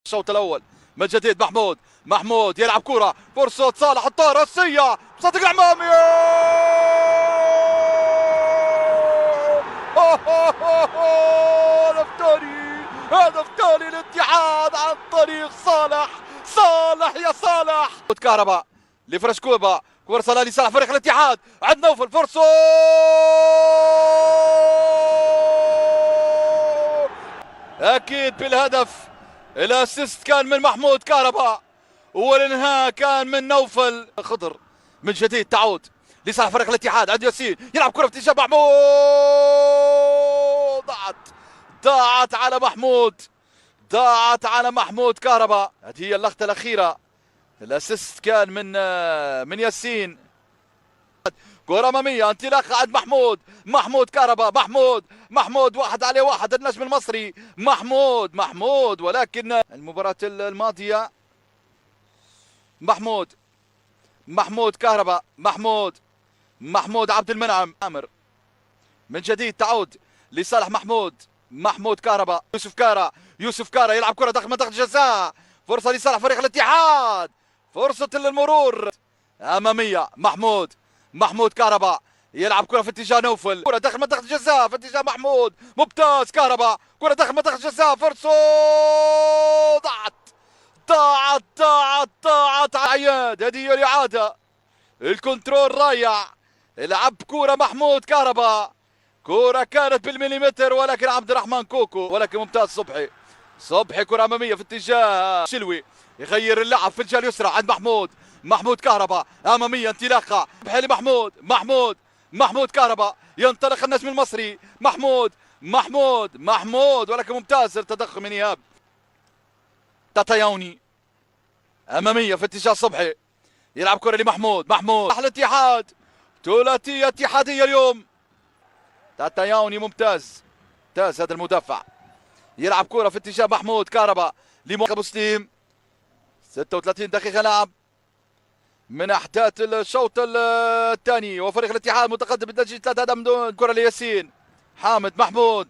الشوط الاول من جديد. محمود يلعب كرة، فرصة صالح الطائرة راسية صادق العمامي. هدف ثاني، هدف ثاني الاتحاد عن طريق صالح يا صالح. كهرباء لفرشكوبا، فرصة لصالح فريق الاتحاد، عند نوفل فرصة اكيد بالهدف. الاسيست كان من محمود كهرباء والانهاء كان من نوفل. خضر من جديد تعود لصالح فريق الاتحاد، عند ياسين يلعب كرة في اتجاه محمود، ضاعت على محمود كهرباء. هذه هي اللقطة الأخيرة. الاسيست كان من ياسين. كرة أمامية، انطلاقة عند محمود كهرباء. محمود واحد عليه واحد، النجم المصري محمود ولكن المباراة الماضية محمود كهرباء، محمود عبد المنعم عامر من جديد تعود لصالح محمود كهرباء. يوسف كارا يلعب كرة داخل منطقة الجزاء، فرصة لصالح فريق الاتحاد، فرصة للمرور أمامية. محمود كهرباء يلعب كرة في اتجاه نوفل، كرة داخل منطقة الجزاء في اتجاه محمود، ممتاز كهرباء، كرة داخل منطقة الجزاء، فرصة ضاعت عياد. هذه هي الإعادة، الكنترول رائع، لعب كرة محمود كهرباء، كرة كانت بالمليمتر ولكن عبد الرحمن كوكو، ولكن ممتاز صبحي كرة أمامية في اتجاه شلوي، يغير اللعب في الجهة اليسرى عند محمود كهرباء، أمامية انطلاقة صبحي محمود كهرباء، ينطلق النجم المصري محمود ولكن ممتاز التدخل من إيهاب. تاتايوني أمامية في اتجاه صبحي، يلعب كرة لمحمود الاتحاد، ثلاثية اتحادية اليوم. تاتايوني ممتاز هذا المدافع، يلعب كرة في اتجاه محمود كهرباء مسلم. 36 دقيقة لعب من أحداث الشوط الثاني، وفريق الاتحاد متقدم بنتيجة 3 أهداف من دون. كرة لياسين حامد محمود